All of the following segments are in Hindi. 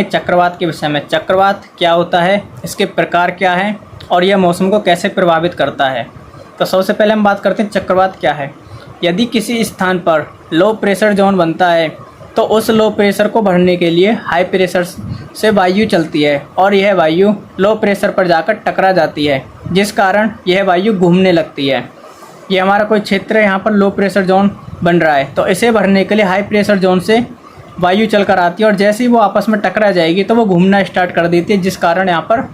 चक्रवात के विषय में। चक्रवात क्या होता है, इसके प्रकार क्या हैं और यह मौसम को कैसे प्रभावित करता है। तो सबसे पहले हम बात करते हैं चक्रवात क्या है। यदि किसी स्थान पर लो प्रेशर जोन बनता है तो उस लो प्रेशर को भरने के लिए हाई प्रेशर से वायु चलती है और यह वायु लो प्रेशर पर जाकर टकरा जाती है, जिस कारण यह वायु घूमने लगती है। ये हमारा कोई क्षेत्र है, यहाँ पर लो प्रेशर जोन बन रहा है, तो इसे भरने के लिए हाई प्रेशर जोन से वायु चलकर आती है और जैसे ही वो आपस में टकरा जाएगी तो वो घूमना स्टार्ट कर देती है, जिस कारण यहाँ पर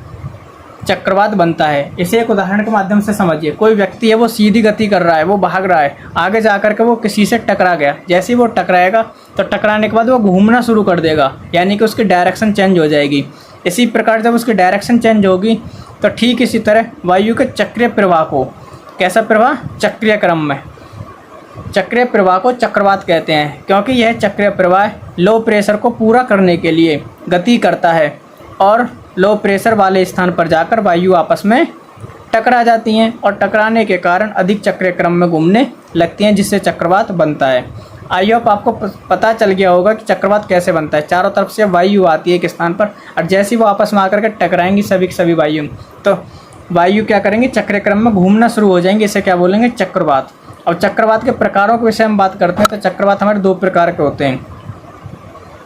चक्रवात बनता है। इसे एक उदाहरण के माध्यम से समझिए। कोई व्यक्ति है, वो सीधी गति कर रहा है, वो भाग रहा है, आगे जाकर के वो किसी से टकरा गया। जैसे ही वो टकराएगा तो टकराने के बाद वो घूमना शुरू कर देगा, यानी कि उसकी डायरेक्शन चेंज हो जाएगी। इसी प्रकार जब उसकी डायरेक्शन चेंज होगी तो ठीक इसी तरह वायु के चक्रीय प्रवाह को, कैसा प्रवाह, चक्रीय क्रम में, चक्रीय प्रवाह को चक्रवात कहते हैं, क्योंकि यह चक्रीय प्रवाह लो प्रेशर को पूरा करने के लिए गति करता है और लो प्रेशर वाले स्थान पर जाकर वायु आपस में टकरा जाती हैं और टकराने के कारण अधिक चक्रीय क्रम में घूमने लगती हैं, जिससे चक्रवात बनता है। आई होप आपको पता चल गया होगा कि चक्रवात कैसे बनता है। चारों तरफ से वायु आती है एक स्थान पर और जैसे ही वो आपस में आकर के टकराएंगी सभी की सभी वायु, तो वायु क्या करेंगे, चक्रीय क्रम में घूमना शुरू हो जाएंगे। इसे क्या बोलेंगे, चक्रवात। और चक्रवात के प्रकारों के विषय में बात करते हैं तो चक्रवात हमारे दो प्रकार के होते हैं,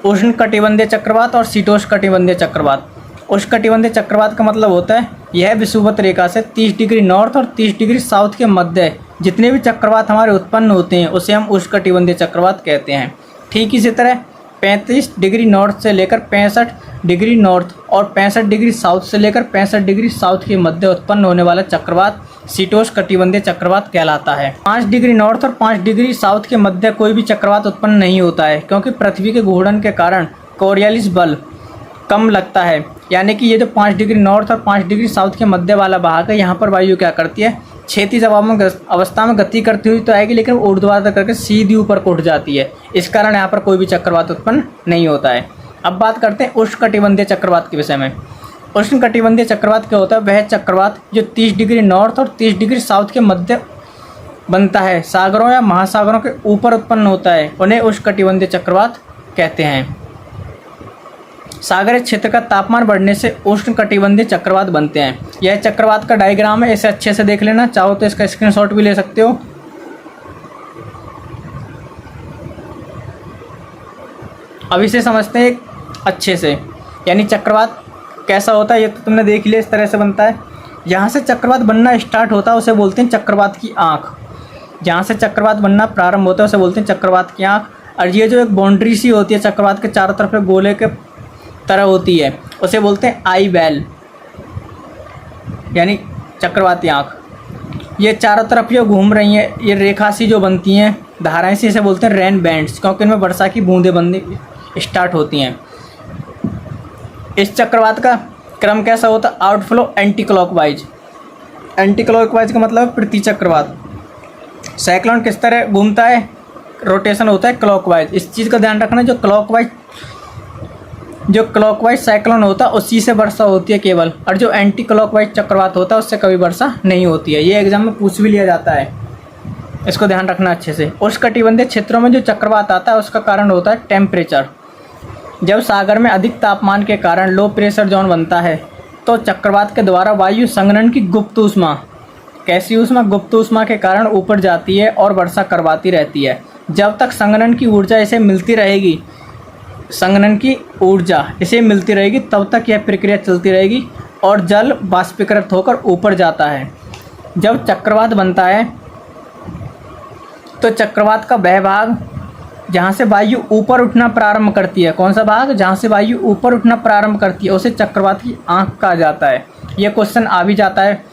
उष्णकटिबंधीय चक्रवात और शीतोष्णकटिबंधीय चक्रवात। उष्णकटिबंधीय चक्रवात का मतलब होता है यह विषुवत रेखा से 30 डिग्री नॉर्थ और 30 डिग्री साउथ के मध्य जितने भी चक्रवात हमारे उत्पन्न होते हैं उसे हम उष्णकटिबंधीय चक्रवात कहते हैं। ठीक इसी तरह 35 डिग्री नॉर्थ से लेकर 65 डिग्री नॉर्थ और 65 डिग्री साउथ से लेकर 65 डिग्री साउथ के मध्य उत्पन्न होने वाला चक्रवात शीतोष्णकटिबंधीय चक्रवात कहलाता है। 5 डिग्री नॉर्थ और 5 डिग्री साउथ के मध्य कोई भी चक्रवात उत्पन्न नहीं होता है, क्योंकि पृथ्वी के घूर्णन के कारण कोरियालिस बल कम लगता है। यानी कि ये जो 5 डिग्री नॉर्थ और 5 डिग्री साउथ के मध्य वाला भाग है, यहाँ पर वायु क्या करती है, क्षैतिज अवस्था में गति करती हुई तो आएगी, लेकिन ऊर्ध्वाधर करके सीधी ऊपर को उठ जाती है। इस कारण यहाँ पर कोई भी चक्रवात उत्पन्न नहीं होता है। अब बात करते हैं उष्णकटिबंधीय चक्रवात के विषय में। उष्णकटिबंधीय चक्रवात क्या होता है, वह चक्रवात जो 30 डिग्री नॉर्थ और 30 डिग्री साउथ के मध्य बनता है, सागरों या महासागरों के ऊपर उत्पन्न होता है, उन्हें उष्णकटिबंधीय चक्रवात कहते हैं। सागरीय क्षेत्र का तापमान बढ़ने से उष्णकटिबंधीय चक्रवात बनते हैं। यह चक्रवात का डायग्राम है, इसे अच्छे से देख लेना, चाहो तो इसका स्क्रीनशॉट भी ले सकते हो। अब इसे समझते हैं अच्छे से, यानी चक्रवात कैसा होता है ये तो तुमने देख लिया, इस तरह से बनता है। यहाँ से चक्रवात बनना स्टार्ट होता है उसे बोलते हैं चक्रवात की आँख। जहाँ से चक्रवात बनना प्रारंभ होता है उसे बोलते हैं चक्रवात की आँख। और ये जो एक बाउंड्री सी होती है चक्रवात के चारों तरफ एक गोले के तरह होती है, उसे बोलते हैं आई बेल, यानी चक्रवाती आँख। ये चारों तरफ जो घूम रही हैं, ये रेखा सी जो बनती हैं, धाराएं सी, इसे बोलते हैं रेन बैंड्स, क्योंकि इनमें वर्षा की बूंदें बननी स्टार्ट होती हैं। इस चक्रवात का क्रम कैसा होता है, outflow anti clockwise. Anti clockwise का मतलब प्रति चक्रवात। साइक्लोन किस तरह घूमता है, रोटेशन होता है क्लॉकवाइज। इस चीज़ का ध्यान रखना, जो क्लॉकवाइज साइक्लोन होता है उसी से वर्षा होती है केवल, और जो एंटी क्लॉकवाइज चक्रवात होता है उससे कभी वर्षा नहीं होती है। ये एग्जाम में पूछ भी लिया जाता है, इसको ध्यान रखना अच्छे से। उष्णकटिबंधीय क्षेत्रों में जो चक्रवात आता है उसका कारण होता है टेम्परेचर। जब सागर में अधिक तापमान के कारण लो प्रेशर जोन बनता है तो चक्रवात के द्वारा वायु संघनन की गुप्त ऊष्मा, कैसी ऊष्मा, गुप्त ऊष्मा के कारण ऊपर जाती है और वर्षा करवाती रहती है। जब तक संघनन की ऊर्जा इसे मिलती रहेगी, संघनन की ऊर्जा इसे मिलती रहेगी, तब तक यह प्रक्रिया चलती रहेगी और जल बाष्पीकृत होकर ऊपर जाता है। जब चक्रवात बनता है तो चक्रवात का वह भाग जहाँ से वायु ऊपर उठना प्रारंभ करती है, कौन सा भाग, जहाँ से वायु ऊपर उठना प्रारंभ करती है, उसे चक्रवात की आँख कहा जाता है। यह क्वेश्चन आ भी जाता है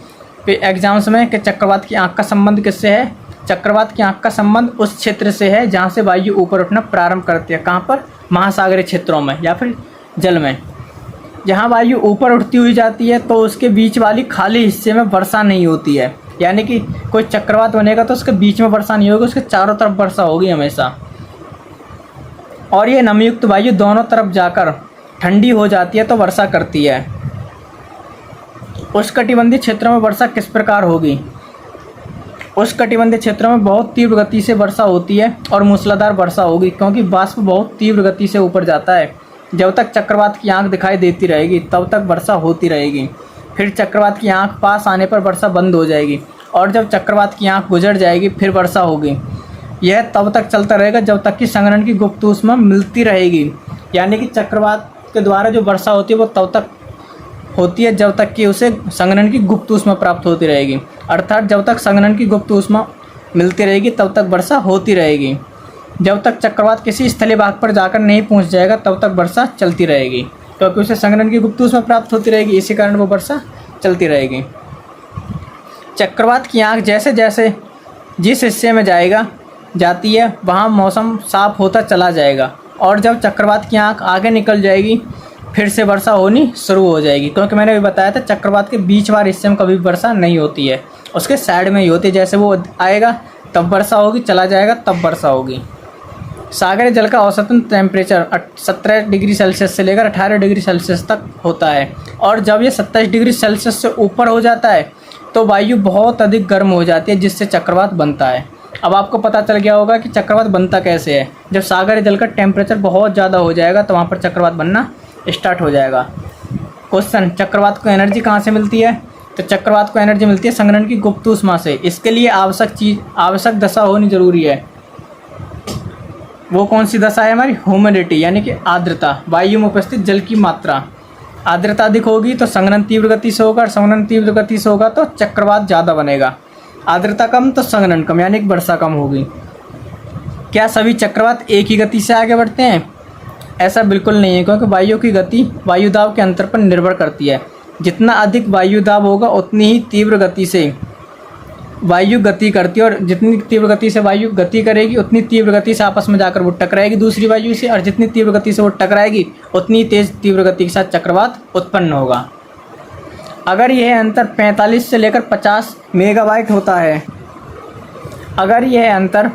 एग्जाम्स में कि चक्रवात की आँख का संबंध किससे है। चक्रवात की आँख का संबंध उस क्षेत्र से है जहाँ से वायु ऊपर उठना प्रारंभ करती है। कहाँ पर, महासागरीय क्षेत्रों में या फिर जल में। जहाँ वायु ऊपर उठती हुई जाती है तो उसके बीच वाली खाली हिस्से में वर्षा नहीं होती है। यानी कि कोई चक्रवात बनेगा तो उसके बीच में वर्षा नहीं होगी, उसके चारों तरफ वर्षा होगी हमेशा। और ये नमीयुक्त वायु दोनों तरफ जाकर ठंडी हो जाती है तो वर्षा करती है। उष्णकटिबंधीय क्षेत्रों में वर्षा किस प्रकार होगी। उष्णकटिबंधीय क्षेत्रों में बहुत तीव्र गति से वर्षा होती है और मूसलाधार वर्षा होगी, क्योंकि वाष्प बहुत तीव्र गति से ऊपर जाता है, जब तक चक्रवात की आंख दिखाई देती रहेगी तब तक वर्षा होती रहेगी। फिर चक्रवात की आंख पास आने पर वर्षा बंद हो जाएगी और जब चक्रवात की आंख गुजर जाएगी फिर वर्षा होगी। यह तब तक चलता रहेगा जब तक कि संघनन की गुप्त ऊष्मा मिलती रहेगी। यानी कि चक्रवात के द्वारा जो वर्षा होती है वो तब तक होती है जब तक कि उसे संघनन की गुप्त ऊष्मा प्राप्त होती रहेगी। अर्थात जब तक संघनन की गुप्त ऊष्मा मिलती रहेगी तब तक वर्षा होती रहेगी। जब तक चक्रवात किसी स्थलीय भाग पर जाकर नहीं पहुंच जाएगा तब तक वर्षा चलती रहेगी, क्योंकि उसे संघनन की गुप्त ऊष्मा प्राप्त होती रहेगी, इसी कारण वो वर्षा चलती रहेगी। चक्रवात की आंख जैसे जैसे जिस हिस्से में जाती है वहाँ मौसम साफ होता चला जाएगा और जब चक्रवात की आंख आगे निकल जाएगी फिर से वर्षा होनी शुरू हो जाएगी। क्योंकि मैंने भी बताया था चक्रवात के बीच वाले हिस्से में कभी वर्षा नहीं होती है, उसके साइड में ही होती है। जैसे वो आएगा तब वर्षा होगी, चला जाएगा तब वर्षा होगी। सागरीय जल का औसतन टेम्परेचर 17 डिग्री सेल्सियस से लेकर 18 डिग्री सेल्सियस तक होता है और जब ये 27 डिग्री सेल्सियस से ऊपर हो जाता है तो वायु बहुत अधिक गर्म हो जाती है, जिससे चक्रवात बनता है। अब आपको पता चल गया होगा कि चक्रवात बनता कैसे है। जब सागरीय जल का टेम्परेचर बहुत ज़्यादा हो जाएगा तो वहाँ पर चक्रवात बनना स्टार्ट हो जाएगा। क्वेश्चन, चक्रवात को एनर्जी कहाँ से मिलती है? तो चक्रवात को एनर्जी मिलती है संघनन की गुप्त ऊष्मा से। इसके लिए आवश्यक दशा होनी जरूरी है। वो कौन सी दशा है हमारी? ह्यूमिडिटी, यानी कि आर्द्रता, वायु में उपस्थित जल की मात्रा। आर्द्रता अधिक होगी तो संघनन तीव्र गति से होगा और संघनन तीव्र गति से होगा तो चक्रवात ज़्यादा बनेगा। आर्द्रता कम तो संघनन कम, यानी कि वर्षा कम होगी। क्या सभी चक्रवात एक ही गति से आगे बढ़ते हैं? ऐसा बिल्कुल नहीं है, क्योंकि वायु की गति वायुदाब के अंतर पर निर्भर करती है। जितना अधिक वायुदाब होगा उतनी ही तीव्र गति से वायु गति करती है और जितनी तीव्र गति से वायु गति करेगी उतनी तीव्र गति से आपस में जाकर वो टकराएगी दूसरी वायु से, और जितनी तीव्र गति से वो टकराएगी उतनी तेज तीव्र गति के साथ चक्रवात उत्पन्न होगा। अगर यह अंतर 45 से लेकर 50 मेगावाट होता है, अगर यह अंतर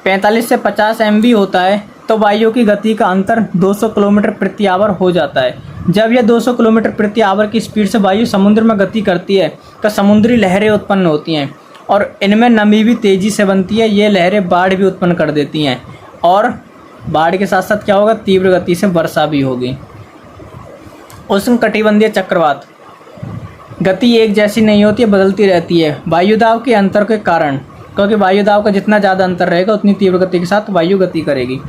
45 से 50 MV होता है तो वायु की गति का अंतर 200 किलोमीटर प्रति आवर हो जाता है। जब यह 200 किलोमीटर प्रति आवर की स्पीड से वायु समुद्र में गति करती है तो समुद्री लहरें उत्पन्न होती हैं और इनमें नमी भी तेज़ी से बनती है। ये लहरें बाढ़ भी उत्पन्न कर देती हैं और बाढ़ के साथ साथ क्या होगा? तीव्र गति से वर्षा भी होगी। उष्णकटिबंधीय चक्रवात गति एक जैसी नहीं होती है, बदलती रहती है वायुदाब के अंतर के कारण, क्योंकि वायुदाब का जितना ज़्यादा अंतर रहेगा उतनी तीव्र गति के साथ वायु गति करेगी।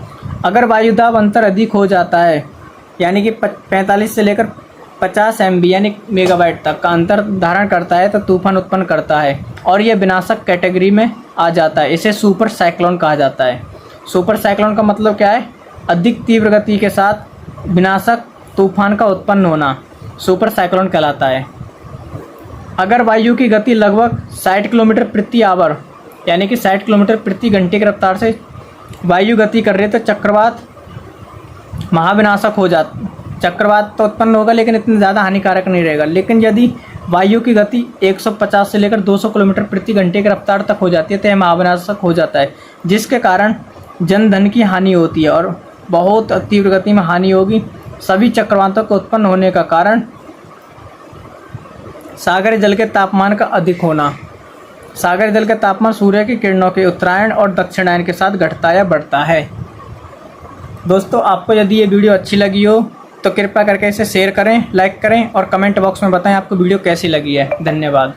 अगर वायुदाब अंतर अधिक हो जाता है, यानी कि 45 से लेकर 50 MV यानी मेगावाट तक का अंतर धारण करता है तो तूफान उत्पन्न करता है और यह विनाशक कैटेगरी में आ जाता है। इसे सुपर साइक्लोन कहा जाता है। सुपर साइक्लोन का मतलब क्या है? अधिक तीव्र गति के साथ विनाशक तूफान का उत्पन्न होना सुपर साइक्लोन कहलाता है। अगर वायु की गति लगभग 60 किलोमीटर प्रति आवर यानी कि 60 किलोमीटर प्रति घंटे की रफ्तार से वायु गति कर रही है तो चक्रवात महाविनाशक हो जाता। चक्रवात तो उत्पन्न होगा लेकिन इतना ज़्यादा हानिकारक नहीं रहेगा। लेकिन यदि वायु की गति 150 से लेकर 200 किलोमीटर प्रति घंटे की रफ्तार तक हो जाती है तो यह महाविनाशक हो जाता है, जिसके कारण जन धन की हानि होती है और बहुत तीव्र गति में हानि होगी। सभी चक्रवातों के उत्पन्न होने का कारण सागरीय जल के तापमान का अधिक होना। सागरीय जल का तापमान सूर्य की किरणों के उत्तरायण और दक्षिणायन के साथ घटता या बढ़ता है। दोस्तों, आपको यदि ये वीडियो अच्छी लगी हो तो कृपया करके इसे शेयर करें, लाइक करें और कमेंट बॉक्स में बताएं आपको वीडियो कैसी लगी है। धन्यवाद।